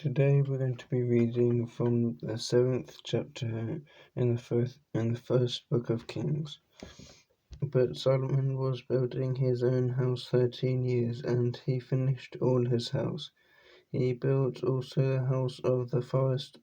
Today we're going to be reading from the 7th chapter in the first book of Kings. But Solomon was building his own house 13 years, and he finished all his house. He built also the house of the forest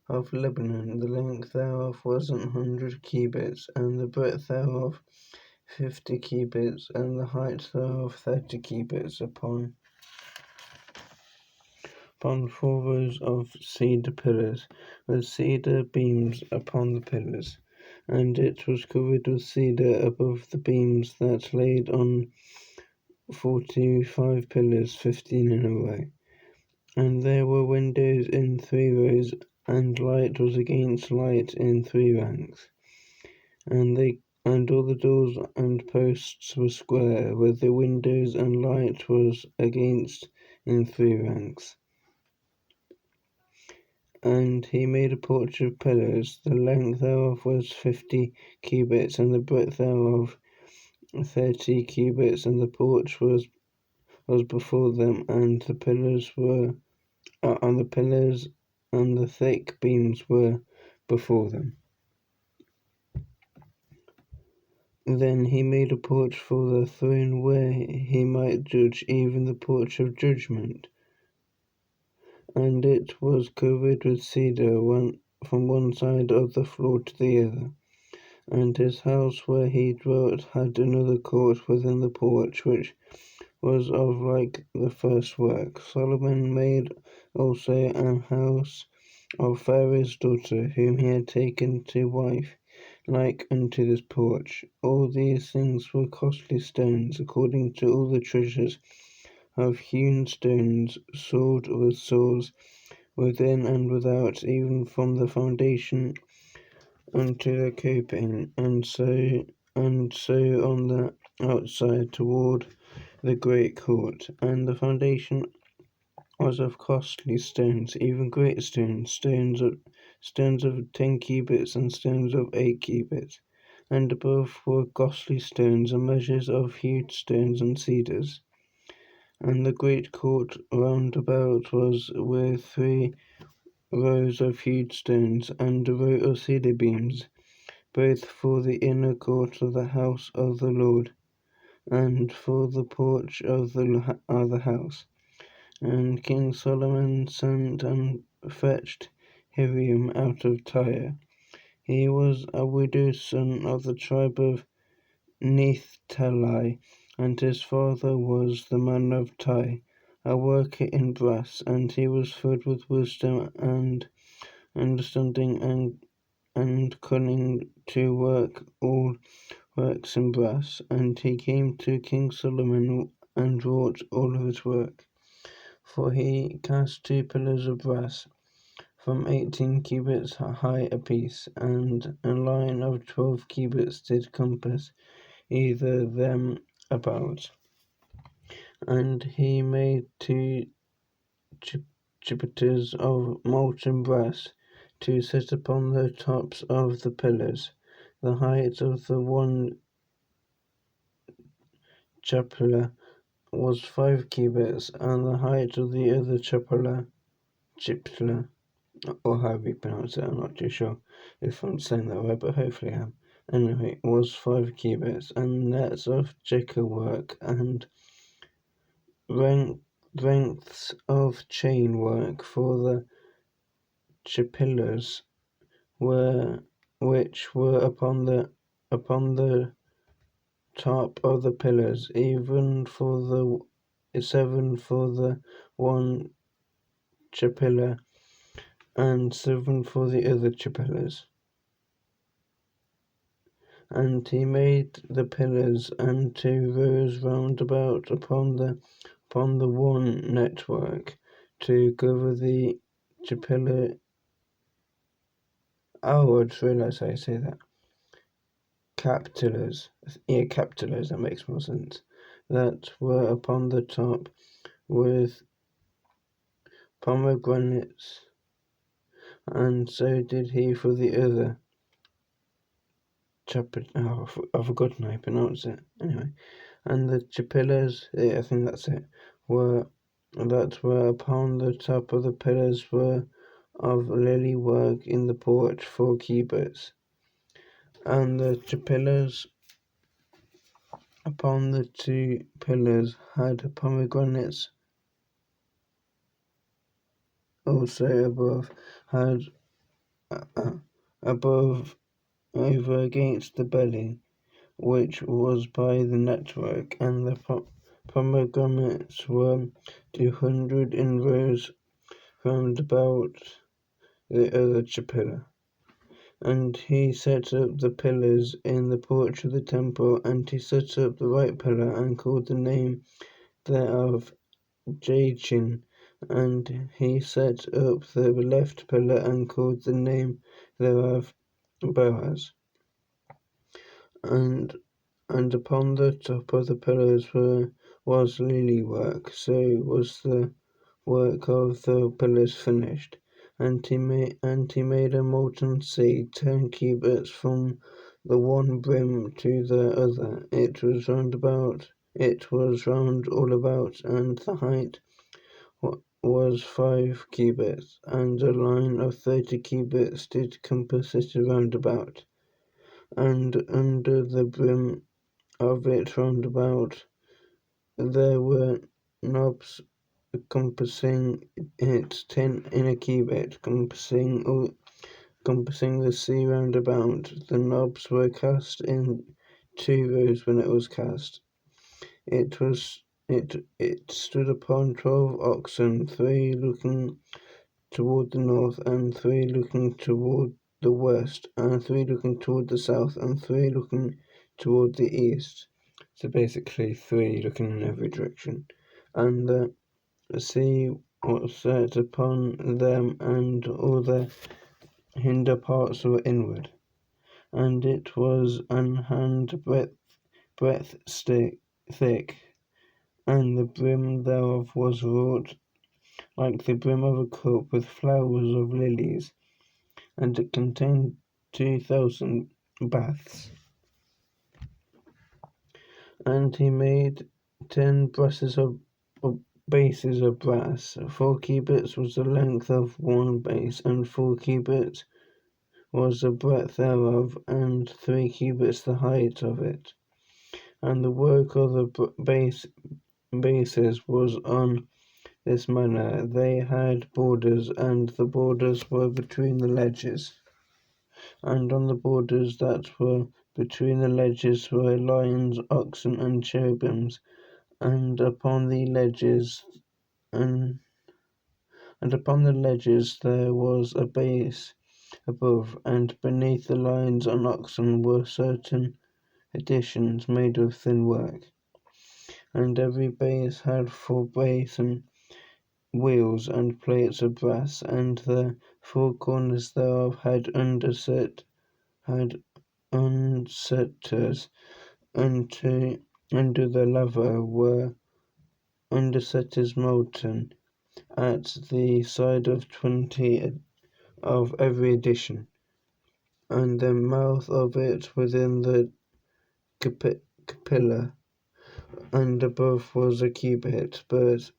of Lebanon. The length thereof was 100 cubits, and the breadth thereof 50 cubits, and the height thereof 30 cubits, upon 4 rows of cedar pillars, with cedar beams upon the pillars. And it was covered with cedar above the beams that laid on 45 pillars, 15 in a row. And there were windows in 3 rows, and light was against light in 3 ranks. And all the doors and posts were square, with the windows and light was against in 3 ranks. And he made a porch of pillars. The length thereof was 50 cubits, and the breadth thereof 30 cubits, and the porch was before them, and the pillars were on the pillars, and the thick beams were before them. Then he made a porch for the throne where he might judge, even the porch of judgment. And it was covered with cedar from one side of the floor to the other. And his house where he dwelt had another court within the porch, which was of like the first work. Solomon made also an house of Pharaoh's daughter, whom he had taken to wife, like unto this porch. All these things were costly stones, according to all the treasures of hewn stones, sawed with saws, within and without, even from the foundation unto the coping, and so on the outside toward the great court. And the foundation was of costly stones, even great stones of 10 cubits, and stones of 8 cubits. And above were costly stones, and measures of hewed stones and cedars. And the great court round about was with 3 rows of hewed stones, and a row of cedar beams, both for the inner court of the house of the Lord, and for the porch of the house. And King Solomon sent and fetched Hiram out of Tyre. He was a widow's son of the tribe of Naphtali, and his father was the man of Tyre, a worker in brass, and he was filled with wisdom and understanding and cunning to work all works in brass. And he came to King Solomon and wrought all of his work. For he cast 2 pillars of brass, from 18 cubits high apiece, and a line of 12 cubits did compass either them about. And he made 2 chapiters of molten brass to sit upon the tops of the pillars. The height of the one chapiter was 5 cubits, and the height of the other chapiter, or however you pronounce it, I'm not too sure if I'm saying that right, but hopefully I am. Anyway, was 5 cubits, and nets of checker work, and lengths of chain work for the chapillars which were upon the top of the pillars, even for the 7 for the one chapiller, and 7 for the other chapillars. And he made the pillars and 2 rows round about upon the one network to cover the chapiller. Oh, I just realised how you say that. Capitulars, that makes more sense, that were upon the top with pomegranates, and so did he for the other I've forgotten how you pronounce it. Anyway, and the chapillars, I think that's it, were that were upon the top of the pillars were of lily work in the porch 4 cubits, and the 2 pillars upon the 2 pillars had pomegranates also above over against the belly, which was by the network, and the pomegranates were 200 in rows round about the other 2 pillar. And he set up the pillars in the porch of the temple, and he set up the right pillar, and called the name thereof Jachin. And he set up the left pillar, and called the name thereof Boaz. And upon the top of the pillars was lily work, so was the work of the pillars finished. And he made a molten sea 10 cubits from the one brim to the other. It was round all about, and the height was 5 cubits, and a line of 30 cubits did compass it round about. And under the brim of it round about there were knobs compassing it 10 in a cubit, compassing the sea round about. The knobs were cast in 2 rows when it was cast. It stood upon 12 oxen, 3 looking toward the north, and 3 looking toward the west, and 3 looking toward the south, and 3 looking toward the east. So basically 3 looking in every direction. And the sea was set upon them, and all the hinder parts were inward. And it was an hand breadth thick, and the brim thereof was wrought like the brim of a cup with flowers of lilies, and it contained 2,000 baths. And he made 10 bases of brass. 4 cubits was the length of one base, and 4 cubits was the breadth thereof, and 3 cubits the height of it. And the work of the bases was on this manner. They had borders, and the borders were between the ledges. And on the borders that were between the ledges were lions, oxen, and cherubims. And upon the ledges there was a base above, and beneath the lions and oxen were certain additions made of thin work. And every base had 4 basin wheels and plates of brass, and the 4 corners thereof had undersetters under the lever were undersetters molten at the side of 20 of every addition, and the mouth of it within the capilla and above was a cubit, but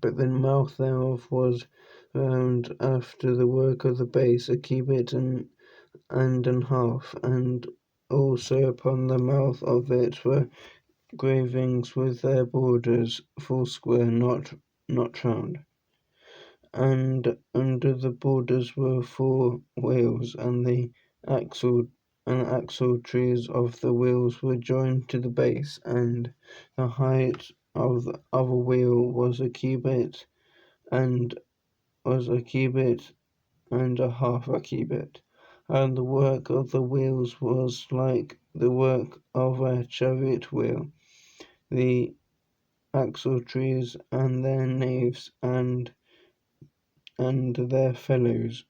the mouth thereof was round after the work of the base, a cubit and an half, and also upon the mouth of it were gravings with their borders foursquare, not round. And under the borders were 4 wheels, and the axle trees of the wheels were joined to the base, and the height of a wheel was a cubit and a half a cubit. And the work of the wheels was like the work of a chariot wheel. The axle trees and their naves and their felloes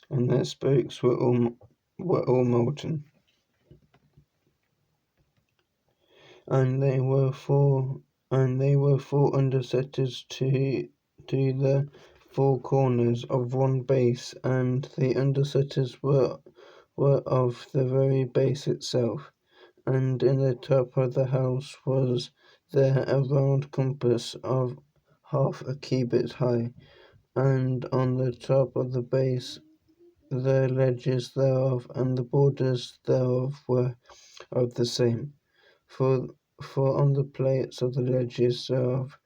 and their spokes were all molten. And they were 4 undersetters to the 4 corners of one base, and the undersetters were of the very base itself. And in the top of the house was there a round compass of half a cubit high, and on the top of the base the ledges thereof and the borders thereof were of the same. For on the plates of the ledges thereof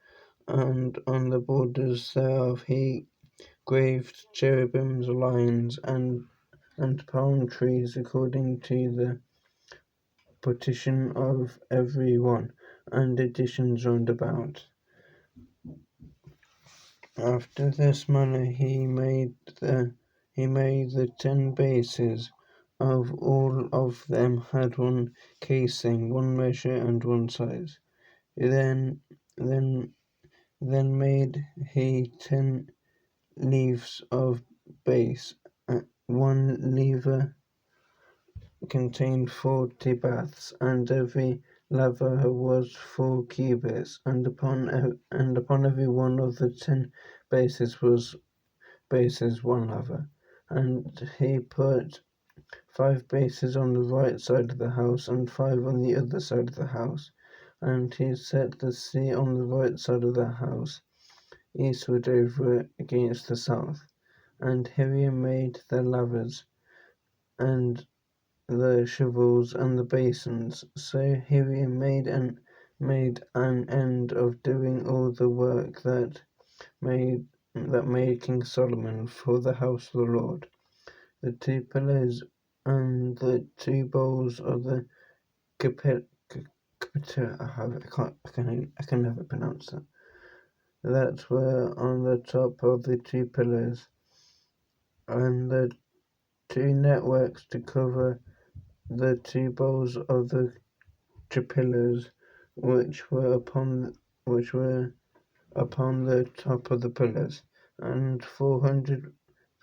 and on the borders thereof he graved cherubims, lions, and palm trees according to the partition of every one, and additions round about. After this manner he made the 10 bases. Of all of them had one casing, one measure, and one size. Then then made he 10 leaves of base. One lever contained 40 baths, and every laver was 4 cubits, and upon every one of the 10 bases was 1 laver. And he put 5 bases on the right side of the house, and 5 on the other side of the house. And he set the sea on the right side of the house, eastward over against the south. And Hiram made the lavers, and the shovels, and the basins. So Hiram made an end of doing all the work that made King Solomon for the house of the Lord. The 2 pillars and the 2 bowls of the capita, I can never pronounce that were on the top of the 2 pillars, and the 2 networks to cover the 2 bowls of the pillars, which were upon the top of the pillars, and 400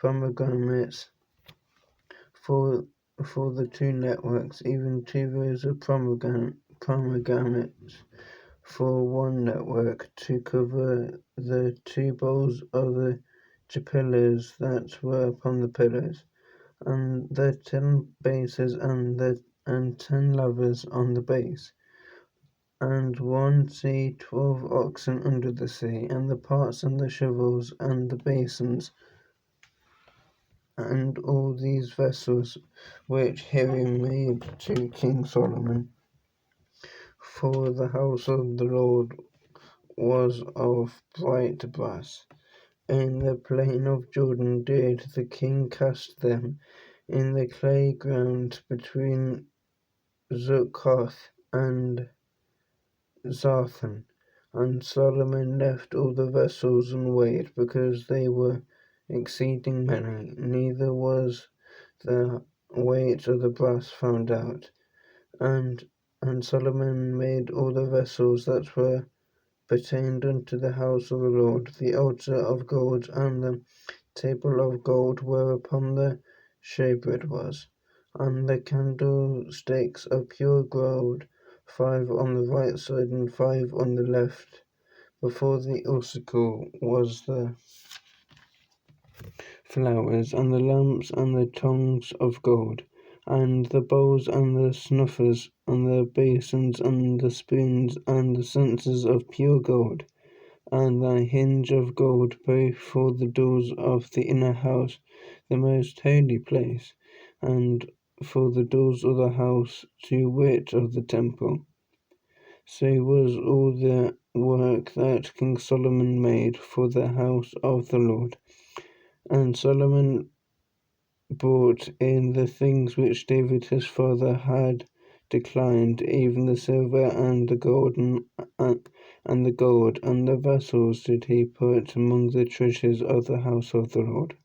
pomegranates for the 2 networks, even 2 rows of pomegranates for 1 network, to cover the 2 bowls of the pillars that were upon the pillars, and the 10 bases and 10 lavers on the base, and 1 sea, 12 oxen under the sea, and the pots and the shovels and the basins, and all these vessels which Hiram made to King Solomon. For the house of the Lord was of bright brass. In the plain of Jordan did the king cast them, in the clay ground between Succoth and Zarthan. And Solomon left all the vessels unweighed, because they were exceeding many, neither was the weight of the brass found out. And Solomon made all the vessels that were pertained unto the house of the Lord, the altar of gold, and the table of gold whereupon the shewbread was, and the candlesticks of pure gold, 5 on the right side and 5 on the left. Before the altar was the flowers, and the lamps, and the tongs of gold, and the bowls, and the snuffers, and the basins, and the spoons, and the censers of pure gold, and the hinge of gold both for the doors of the inner house, the most holy place, and for the doors of the house, to wit, of the temple. So was all the work that King Solomon made for the house of the Lord. And Solomon brought in the things which David his father had declined, even the silver and the gold, and the vessels did he put among the treasures of the house of the Lord.